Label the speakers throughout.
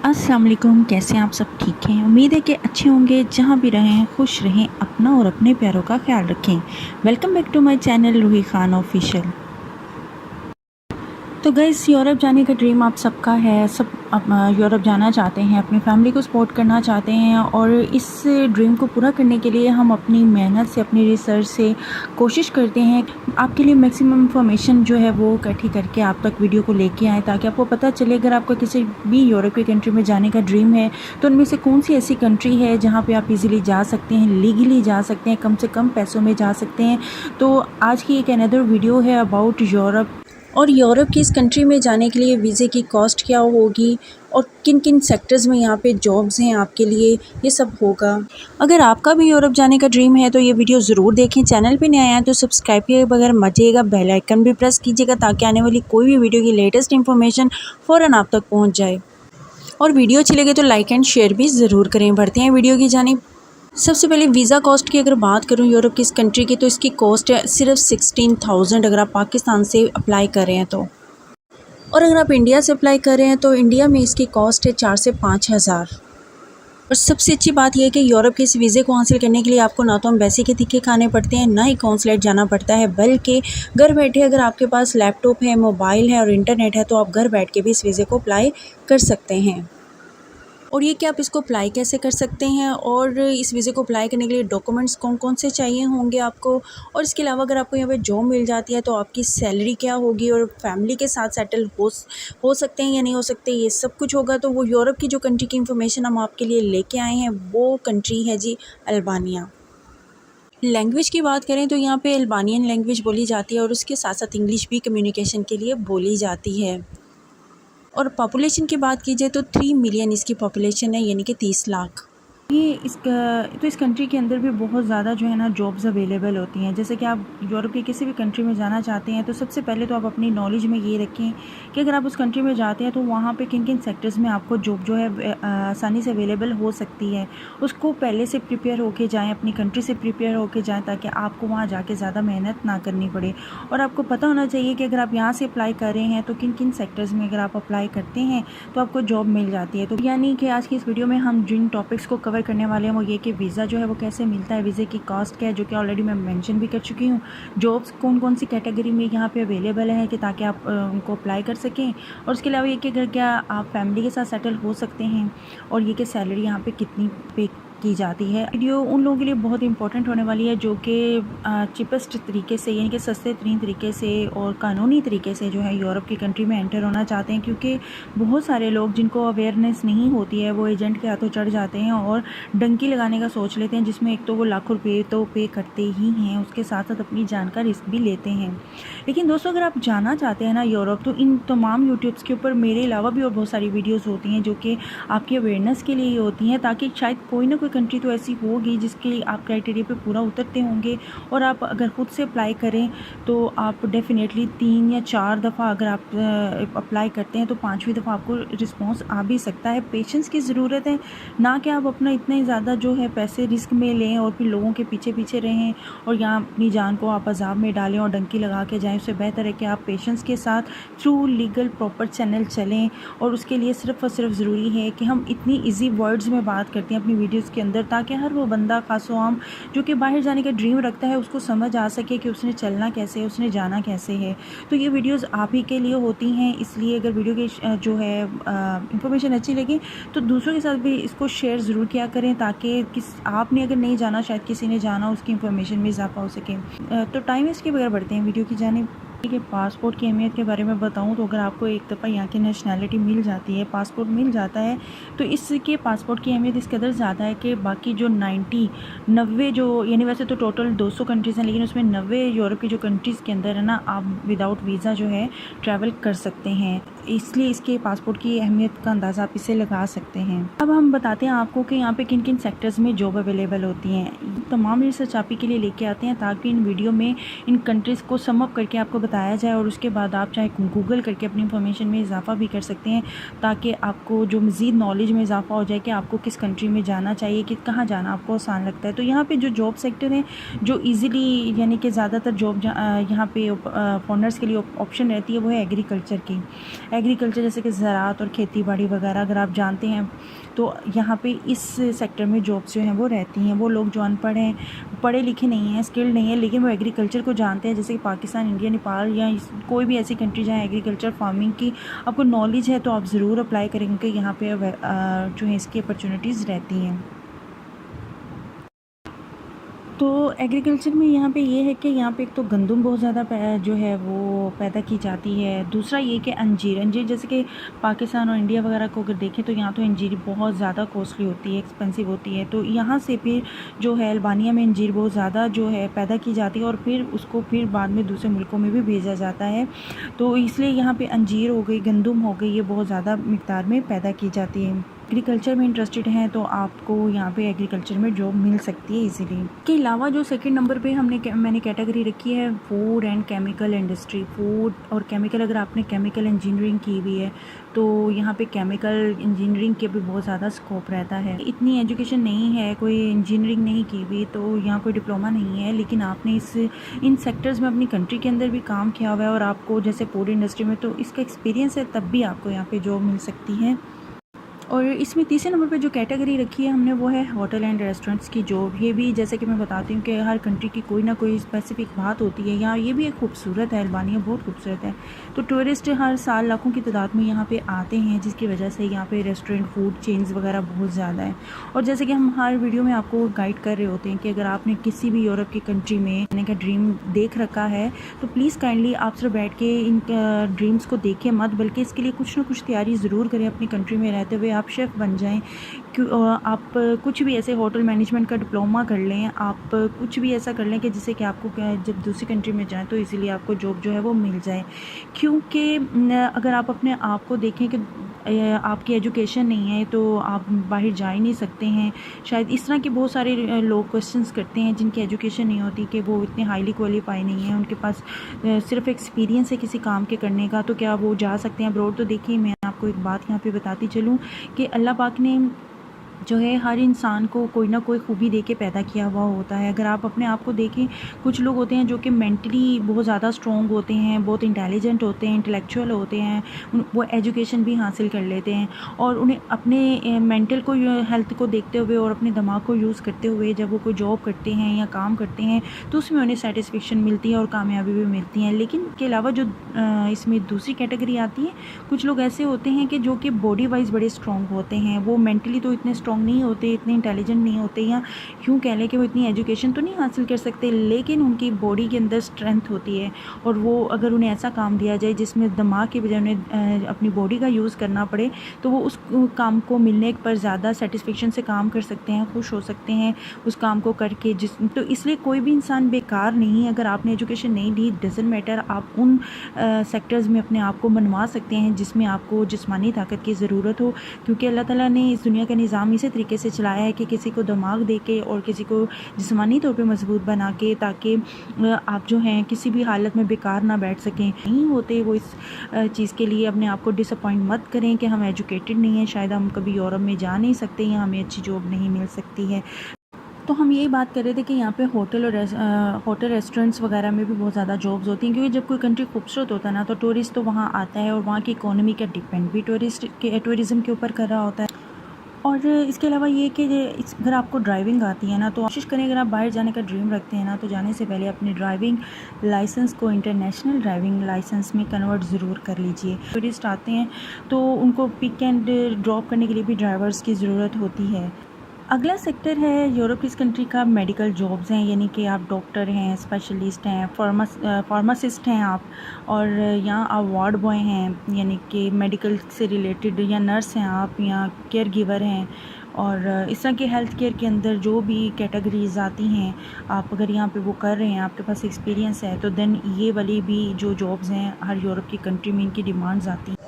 Speaker 1: अस्सलाम वालेकुम। कैसे हैं आप सब? ठीक हैं, उम्मीद है कि अच्छे होंगे। जहाँ भी रहें खुश रहें, अपना और अपने प्यारों का ख्याल रखें। Welcome back to my channel Ruhi Khan official. तो गाइस, यूरोप जाने का ड्रीम आप सबका है। सब यूरोप जाना चाहते हैं, अपनी फैमिली को सपोर्ट करना चाहते हैं और इस ड्रीम को पूरा करने के लिए हम अपनी मेहनत से, अपनी रिसर्च से कोशिश करते हैं आपके लिए मैक्सिमम इंफॉर्मेशन जो है वो इकट्ठी करके आप तक वीडियो को लेके आएँ, ताकि आपको पता चले अगर आपका किसी भी यूरोप की कंट्री में जाने का ड्रीम है तो उनमें से कौन सी ऐसी कंट्री है जहाँ पर आप ईज़िली जा सकते हैं, लीगली जा सकते हैं, कम से कम पैसों में जा सकते हैं। तो आज की एक अनदर वीडियो है अबाउट यूरोप और यूरोप की इस कंट्री में जाने के लिए वीज़े की कॉस्ट क्या होगी और किन किन सेक्टर्स में यहाँ पे जॉब्स हैं आपके लिए, ये सब होगा। अगर आपका भी यूरोप जाने का ड्रीम है तो ये वीडियो ज़रूर देखें। चैनल पे नए आए हैं तो सब्सक्राइब किए बगैर मत जाइएगा, बेल आइकन भी प्रेस कीजिएगा ताकि आने वाली कोई भी वीडियो की लेटेस्ट इन्फॉर्मेशन फ़ौरन आप तक पहुँच जाए। और वीडियो अच्छी लगे तो लाइक एंड शेयर भी ज़रूर करें। बढ़ते हैं वीडियो की जानिब। सबसे पहले वीज़ा कॉस्ट की अगर बात करूं यूरोप की इस कंट्री की, तो इसकी कॉस्ट है सिर्फ 16,000 अगर आप पाकिस्तान से अप्लाई कर रहे हैं तो। और अगर आप इंडिया से अप्लाई कर रहे हैं तो इंडिया में इसकी कॉस्ट है 4 से 5,000। और सबसे अच्छी बात यह है कि यूरोप के इस वीज़े को हासिल करने के लिए आपको ना तो एम्बेसी के तीखे खाने पड़ते हैं, ना ही कौंसलेट जाना पड़ता है, बल्कि घर बैठे अगर आपके पास लैपटॉप है, मोबाइल है और इंटरनेट है तो आप घर बैठ के भी इस वीज़े को अप्लाई कर सकते हैं। और ये कि आप इसको अप्लाई कैसे कर सकते हैं और इस वीज़े को अप्लाई करने के लिए डॉक्यूमेंट्स कौन कौन से चाहिए होंगे आपको, और इसके अलावा अगर आपको यहाँ पे जॉब मिल जाती है तो आपकी सैलरी क्या होगी और फैमिली के साथ सेटल हो सकते हैं या नहीं हो सकते, ये सब कुछ होगा। तो वो यूरोप की जो कंट्री की इन्फॉर्मेशन हम आपके लिए लेके आए हैं वो कंट्री है जी अल्बानिया। लैंग्वेज की बात करें तो यहाँ पे अल्बानियन लैंग्वेज बोली जाती है और उसके साथ साथ इंग्लिश भी कम्युनिकेशन के लिए बोली जाती है। और पॉपुलेशन की बात कीजिए तो 3 मिलियन इसकी पॉपुलेशन है, यानी कि 30 लाख। ये इस कंट्री के अंदर भी बहुत ज़्यादा जो है ना जॉब्स अवेलेबल होती हैं। जैसे कि आप यूरोप की किसी भी कंट्री में जाना चाहते हैं तो सबसे पहले तो आप अपनी नॉलेज में ये रखें कि अगर आप उस कंट्री में जाते हैं तो वहाँ पे किन किन सेक्टर्स में आपको जॉब जो है आसानी से अवेलेबल हो सकती है। उसको पहले से प्रिपेयर होके जाएँ, अपनी कंट्री से प्रिपेयर होके जाएँ, ताकि आपको वहाँ जाके ज़्यादा मेहनत ना करनी पड़े। और आपको पता होना चाहिए कि अगर आप यहाँ से अप्लाई कर रहे हैं तो किन किन सेक्टर्स में अगर आप अप्लाई करते हैं तो आपको जॉब मिल जाती है। तो यानी कि आज की इस वीडियो में हम जिन टॉपिक्स को कवर करने वाले हैं वो ये कि वीज़ा जो है वो कैसे मिलता है, वीज़े की कॉस्ट क्या है, जो कि ऑलरेडी मैं मेंशन भी कर चुकी हूँ। जॉब्स कौन कौन सी कैटेगरी में यहाँ पे अवेलेबल है कि ताकि आप उनको अप्लाई कर सकें। और उसके अलावा ये कि अगर क्या आप फैमिली के साथ सेटल हो सकते हैं, और ये कि सैलरी यहाँ पे कितनी पे की जाती है। वीडियो उन लोगों के लिए बहुत इंपॉर्टेंट होने वाली है जो कि चीपेस्ट तरीके से, यानी कि सस्ते तरीन तरीके से और कानूनी तरीके से जो है यूरोप की कंट्री में एंटर होना चाहते हैं। क्योंकि बहुत सारे लोग जिनको अवेयरनेस नहीं होती है वो एजेंट के हाथों चढ़ जाते हैं और डंकी लगाने का सोच लेते हैं, जिसमें एक तो वो लाखों रुपये तो पे करते ही हैं, उसके साथ साथ अपनी जान का रिस्क भी लेते हैं। लेकिन दोस्तों, अगर आप जाना चाहते हैं ना यूरोप, तो इन तमाम यूट्यूब्स के ऊपर मेरे अलावा भी और बहुत सारी वीडियोज़ होती हैं जो कि आपकी अवेयरनेस के लिए होती हैं, ताकि शायद कोई ना कोई कंट्री तो ऐसी होगी जिसके आप क्राइटेरिया पे पूरा उतरते होंगे और आप अगर खुद से अप्लाई करें तो आप डेफिनेटली 3 या 4 दफ़ा अगर आप अप्लाई करते हैं तो 5वीं दफ़ा आपको रिस्पॉन्स आ भी सकता है। पेशेंस की ज़रूरत है, ना कि आप अपना इतने ज़्यादा जो है पैसे रिस्क में लें और फिर लोगों के पीछे पीछे रहें और यहाँ अपनी जान को आप अजाब में डालें और डंकी लगा के जाएँ। उससे बेहतर है कि आप पेशेंस के साथ थ्रू लीगल प्रॉपर चैनल चलें। और उसके लिए सिर्फ़ और सिर्फ ज़रूरी है कि हम इतनी ईजी वर्ड्स में बात करते हैं अपनी वीडियोज़ के अंदर, ताकि हर वो बंदा खासो आम जो कि बाहर जाने का ड्रीम रखता है उसको समझ आ सके कि उसने चलना कैसे है, उसने जाना कैसे है। तो ये वीडियोस आप ही के लिए होती हैं, इसलिए अगर वीडियो की जो है इंफॉर्मेशन अच्छी लगे तो दूसरों के साथ भी इसको शेयर ज़रूर किया करें, ताकि आपने अगर नहीं जाना शायद किसी ने जाना, उसकी इन्फॉर्मेशन में इजाफा हो सके। तो टाइम इसके बगैर बढ़ते हैं वीडियो की जानिब। कि पासपोर्ट की अहमियत के बारे में बताऊं तो अगर आपको एक दफ़ा यहाँ की नेशनैलिटी मिल जाती है, पासपोर्ट मिल जाता है, तो इसके पासपोर्ट की अहमियत इस कदर ज़्यादा है कि बाकी जो 90 जो, यानी वैसे तो टोटल 200 कंट्रीज़ हैं, लेकिन उसमें 90 यूरोप की जो कंट्रीज़ के अंदर है ना, आप विदाउट वीज़ा जो है ट्रैवल कर सकते हैं। इसलिए इसके पासपोर्ट की अहमियत का अंदाज़ा आप इससे लगा सकते हैं। अब हम बताते हैं आपको कि यहाँ पे किन किन सेक्टर्स में जॉब अवेलेबल होती हैं। तमाम रिसर्च आप ही के लिए लेके आते हैं ताकि इन वीडियो में इन कंट्रीज़ को सम अप करके आपको बताया जाए, और उसके बाद आप चाहे गूगल करके अपनी इन्फॉर्मेशन में इजाफा भी कर सकते हैं, ताकि आपको जो मज़ीद नॉलेज में इजाफा हो जाए कि आपको किस कंट्री में जाना चाहिए, कि कहाँ जाना आपको आसान लगता है। तो यहाँ पे जो जॉब सेक्टर हैं जो ईज़िली, यानी कि ज़्यादातर जॉब यहाँ पे फॉरनर्स के लिए ऑप्शन रहती है वो है एग्रीकल्चर की। एग्रीकल्चर जैसे कि ज़राअत और खेती बाड़ी वगैरह अगर आप जानते हैं तो यहाँ पे इस सेक्टर में जॉब्स जो हैं वो रहती हैं। वो लोग जो अनपढ़ हैं, पढ़े लिखे नहीं हैं, स्किल्ड नहीं है, लेकिन वो एग्रीकल्चर को जानते हैं, जैसे कि पाकिस्तान, इंडिया, नेपाल या कोई भी ऐसी कंट्री जहाँ एग्रीकल्चर फार्मिंग की आपको नॉलेज है तो आप ज़रूर अप्लाई करेंगे। यहाँ पे जो है इसकी अपॉर्चुनिटीज़ रहती हैं। तो एग्रीकल्चर में यहाँ पे ये है कि यहाँ पे एक तो गंदम बहुत ज़्यादा जो है वो पैदा की जाती है। दूसरा ये कि अंजीर जैसे कि पाकिस्तान और इंडिया वगैरह को अगर देखें तो यहाँ तो अंजीर बहुत ज़्यादा कॉस्टली होती है, एक्सपेंसिव होती है। तो यहाँ से फिर जो है अल्बानिया में अंजीर बहुत ज़्यादा जो है पैदा की जाती है और फिर उसको फिर बाद में दूसरे मुल्कों में भी भेजा जाता है। तो इसलिए यहाँ पर अंजीर हो गई, गंदम हो गई, ये बहुत ज़्यादा मिक़दार में पैदा की जाती है। एग्रीकल्चर में इंटरेस्टेड हैं तो आपको यहाँ पे एग्रीकल्चर में जॉब मिल सकती है इजीली। के अलावा जो सेकंड नंबर पे मैंने कैटेगरी रखी है food and chemical industry. Food और केमिकल, अगर आपने केमिकल इंजीनियरिंग की हुई है तो यहाँ पे केमिकल इंजीनियरिंग के भी बहुत ज़्यादा स्कोप रहता है। इतनी एजुकेशन नहीं है, कोई इंजीनियरिंग नहीं की हुई तो यहाँ कोई डिप्लोमा नहीं है, लेकिन आपने इन सेक्टर्स में अपनी कंट्री के अंदर भी काम किया हुआ है और आपको जैसे फूड इंडस्ट्री में तो इसका एक्सपीरियंस है, तब भी आपको यहाँ पे जॉब मिल सकती है। और इसमें तीसरे नंबर पे जो कैटेगरी रखी है हमने वो है होटल एंड रेस्टोरेंट्स की जॉब। ये भी जैसे कि मैं बताती हूँ कि हर कंट्री की कोई ना कोई स्पेसिफिक बात होती है। यहाँ ये भी एक खूबसूरत है, अल्बानिया बहुत खूबसूरत है। तो टूरिस्ट हर साल लाखों की तादाद में यहाँ पे आते हैं, जिसकी वजह से यहाँ पे रेस्टोरेंट, फूड चेन्स वगैरह बहुत ज़्यादा है। और जैसे कि हम हर वीडियो में आपको गाइड कर रहे होते हैं कि अगर आपने किसी भी यूरोप की कंट्री में आने का ड्रीम देख रखा है तो प्लीज़ काइंडली आप सिर्फ बैठ के इन ड्रीम्स को देखें मत, बल्कि इसके लिए कुछ ना कुछ तैयारी ज़रूर करें। अपनी कंट्री में रहते हुए आप शेफ़ बन जाएं, आप कुछ भी ऐसे होटल मैनेजमेंट का डिप्लोमा कर लें, आप कुछ भी ऐसा कर लें कि जिससे कि आपको जब दूसरी कंट्री में जाएं तो इजीली आपको जॉब जो है वो मिल जाए। क्योंकि अगर आप अपने आप को देखें कि आपकी एजुकेशन नहीं है तो आप बाहर जा ही नहीं सकते हैं। शायद इस तरह के बहुत सारे लोग क्वेश्चंस करते हैं जिनकी एजुकेशन नहीं होती, कि वो इतने हाईली क्वालिफाई नहीं है, उनके पास सिर्फ एक्सपीरियंस है किसी काम के करने का, तो क्या वो जा सकते हैं अब्रॉड। तो देखिए, मैं आपको एक बात यहाँ पे बताती चलूँ कि अल्लाह पाक ने जो है हर इंसान को कोई ना कोई खूबी दे के पैदा किया हुआ होता है। अगर आप अपने आप को देखें, कुछ लोग होते हैं जो कि मेंटली बहुत ज़्यादा स्ट्रॉन्ग होते हैं, बहुत इंटेलिजेंट होते हैं, इंटेलेक्चुअल होते हैं, वो एजुकेशन भी हासिल कर लेते हैं और उन्हें अपने मेंटल को, हेल्थ को देखते हुए और अपने दिमाग को यूज़ करते हुए जब वो कोई जॉब करते हैं या काम करते हैं तो उसमें उन्हें सेटिस्फेक्शन मिलती है और कामयाबी भी मिलती है। लेकिन के अलावा जो इसमें दूसरी कैटेगरी आती है, कुछ लोग ऐसे होते हैं कि जो कि बॉडी वाइज बड़े स्ट्रॉन्ग होते हैं, वो मेंटली तो इतने स्ट्रॉन्ग नहीं होते, इतने इंटेलिजेंट नहीं होते, या यूँ कह लें कि वो इतनी एजुकेशन तो नहीं हासिल कर सकते, लेकिन उनकी बॉडी के अंदर स्ट्रेंथ होती है और वो अगर उन्हें ऐसा काम दिया जाए जिसमें दिमाग के बजाय उन्हें अपनी बॉडी का यूज़ करना पड़े तो वो उस काम को मिलने पर ज़्यादा सेटिस्फेक्शन से काम कर सकते हैं, खुश हो सकते हैं उस काम को करके। तो इसलिए कोई भी इंसान बेकार नहीं है। अगर आपने एजुकेशन नहीं ली, डजंट मैटर, आप उन सेक्टर्स में अपने आप को मनवा सकते हैं जिसमें आपको जिस्मानी ताकत की ज़रूरत हो, क्योंकि अल्लाह ताला ने इस दुनिया का निज़ाम इसी तरीके से चलाया है कि किसी को दिमाग दे के और किसी को जिस्मानी तौर पे मजबूत बना के, ताकि आप जो हैं किसी भी हालत में बेकार ना बैठ सकें। नहीं होते वो इस चीज़ के लिए अपने आप को डिसअपॉइंट मत करें कि हम एजुकेटेड नहीं हैं, शायद हम कभी यूरोप में जा नहीं सकते या हमें अच्छी जॉब नहीं मिल सकती है। तो हम यही बात कर रहे थे कि यहाँ पे होटल रेस्टोरेंट्स वगैरह में भी बहुत ज़्यादा जॉब्स होती हैं, क्योंकि जब कोई कंट्री खूबसूरत होता है ना तो टूरिस्ट तो वहाँ आता है और वहाँ की इकोनॉमी का डिपेंड भी टूरिज़्म के ऊपर कर रहा होता है। और इसके अलावा ये कि अगर आपको ड्राइविंग आती है ना तो कोशिश करें, अगर आप बाहर जाने का ड्रीम रखते हैं ना तो जाने से पहले अपने ड्राइविंग लाइसेंस को इंटरनेशनल ड्राइविंग लाइसेंस में कन्वर्ट ज़रूर कर लीजिए। टूरिस्ट आते हैं तो उनको पिक एंड ड्रॉप करने के लिए भी ड्राइवर्स की ज़रूरत होती है। अगला सेक्टर है यूरोप इस कंट्री का मेडिकल जॉब्स हैं, यानी कि आप डॉक्टर हैं, स्पेशलिस्ट हैं, फार्मासिस्ट हैं आप, और यहाँ आप वार्ड बॉय हैं यानी कि मेडिकल से रिलेटेड, या नर्स हैं आप, या केयर गिवर हैं, और इस तरह के हेल्थ केयर के अंदर जो भी कैटेगरीज आती हैं आप अगर यहाँ पे वो कर रहे हैं, आपके पास एक्सपीरियंस है, तो देन ये वाली भी जो जॉब्स हैं हर यूरोप की कंट्री में इनकी डिमांड्स आती हैं।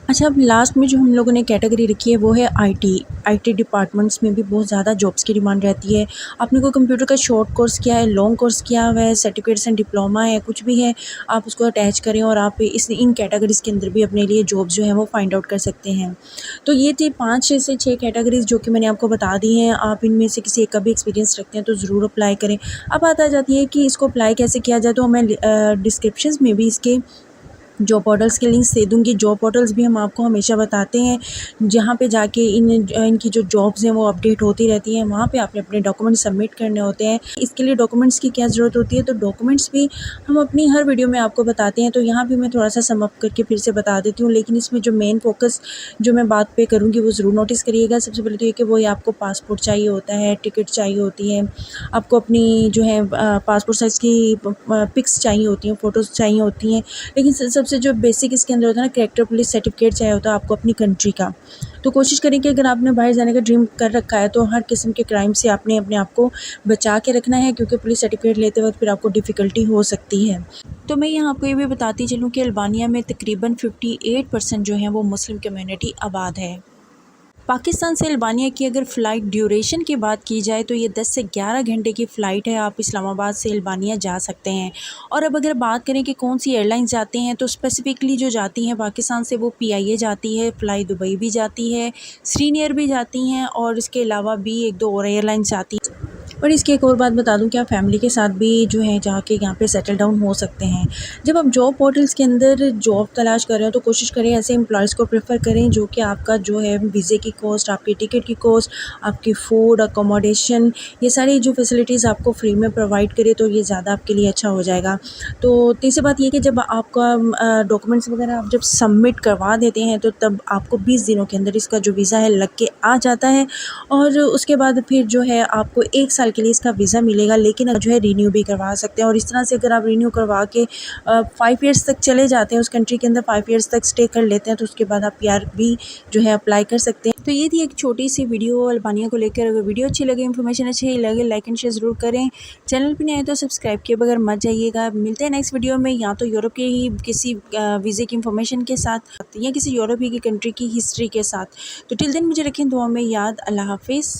Speaker 1: अच्छा, अब लास्ट में जो हम लोगों ने कैटेगरी रखी है वो है आईटी डिपार्टमेंट्स में भी बहुत ज़्यादा जॉब्स की डिमांड रहती है। आपने कोई कंप्यूटर का शॉर्ट कोर्स किया है, लॉन्ग कोर्स किया हुआ है, सर्टिफिकेट्स एंड डिप्लोमा है, कुछ भी है, आप उसको अटैच करें और आप इन कैटेगरीज़ के अंदर भी अपने लिए जॉब्स जो है वो फाइंड आउट कर सकते हैं। तो ये थी 5 से 6 कैटेगरीज़ जो कि मैंने आपको बता दी हैं। आप इनमें से किसी एक का भी एक्सपीरियंस रखते हैं तो ज़रूर अप्लाई करें। अब बात आ जाती है कि इसको अप्लाई कैसे किया जाए, तो मैं डिस्क्रिप्शन में भी इसके जॉब पोर्टल्स के लिंक्स दे दूँगी। जॉब पोर्टल्स भी हम आपको हमेशा बताते हैं, जहाँ पे जाके इनकी जो जॉब्स हैं वो अपडेट होती रहती हैं। वहाँ पे आपने अपने डॉक्यूमेंट सबमिट करने होते हैं। इसके लिए डॉक्यूमेंट्स की क्या ज़रूरत होती है, तो डॉक्यूमेंट्स भी हम अपनी हर वीडियो में आपको बताते हैं। तो यहाँ भी मैं थोड़ा-सा सम अप करके फिर से बता देती हूँ, लेकिन इसमें जो मेन फ़ोकस जो मैं बात पे करूँगी वो ज़रूर नोटिस करिएगा। सबसे पहले तो ये कि वो ये आपको पासपोर्ट चाहिए होता है, टिकट चाहिए होती है, आपको अपनी जो है पासपोर्ट साइज़ की पिक्स चाहिए होती हैं, फ़ोटोज़ चाहिए होती हैं। लेकिन सबसे जो बेसिक इसके अंदर होता है ना, कैरेक्टर पुलिस सर्टिफिकेट चाहिए होता है आपको अपनी कंट्री का। तो कोशिश करें कि अगर आपने बाहर जाने का ड्रीम कर रखा है तो हर किस्म के क्राइम से आपने अपने आप को बचा के रखना है, क्योंकि पुलिस सर्टिफिकेट लेते वक्त फिर आपको डिफ़िकल्टी हो सकती है। तो मैं यहाँ आपको ये भी बताती चलूँ कि अल्बानिया में तकरीबन 58% जो है वो मुस्लिम कम्युनिटी आबाद है। पाकिस्तान से अल्बानिया की अगर फ़्लाइट ड्यूरेशन की बात की जाए तो ये 10 से 11 घंटे की फ़्लाइट है। आप इस्लामाबाद से अल्बानिया जा सकते हैं। और अब अगर बात करें कि कौन सी एयरलाइंस जाती हैं, तो स्पेसिफ़िकली जो जाती हैं पाकिस्तान से वो PIA जाती है, फ्लाई दुबई भी जाती है, श्रीनगर भी जाती हैं, और इसके अलावा भी 1-2 और एयरलाइंस जाती हैं। और इसकी एक और बात बता दूं कि आप फैमिली के साथ भी जो है जाके यहाँ पे सेटल डाउन हो सकते हैं। जब आप जॉब पोर्टल्स के अंदर जॉब तलाश कर रहे हो तो कोशिश करें ऐसे एम्प्लॉयज़ को प्रेफर करें जो कि आपका जो है वीज़े की कॉस्ट, आपकी टिकट की कॉस्ट, आपकी फ़ूड, अकोमोडेशन, ये सारी जो फैसिलिटीज़ आपको फ्री में प्रोवाइड करे, तो ये ज़्यादा आपके लिए अच्छा हो जाएगा। तो तीसरी बात ये कि जब आपका डॉक्यूमेंट्स वगैरह आप जब सबमिट करवा देते हैं तो तब आपको 20 दिनों के अंदर इसका जो वीज़ा है लग के आ जाता है, और उसके बाद फिर जो है आपको 1 साल के लिए इसका वीज़ा मिलेगा, लेकिन जो है रिन्यू भी करवा सकते हैं। और इस तरह से अगर आप रिन्यू करवा के 5 ईयर्स तक चले जाते हैं उस कंट्री के अंदर, 5 ईयर्स तक स्टे कर लेते हैं, तो उसके बाद आप PR भी जो है अप्लाई कर सकते हैं। तो ये थी एक छोटी सी वीडियो अल्बानिया को लेकर। अगर वीडियो अच्छी लगे, इन्फॉर्मेशन अच्छी लगे, लाइक एंड शेयर ज़रूर करें। चैनल पर नहीं आए तो सब्सक्राइब किए बगैर मत जाइएगा। मिलते हैं नेक्स्ट वीडियो में, या तो यूरोप के ही किसी वीज़े की इन्फॉर्मेशन के साथ या किसी यूरोप की कंट्री की हिस्ट्री के साथ। तो टिल देन मुझे रखें दुआ में याद। अल्लाह हाफिज़।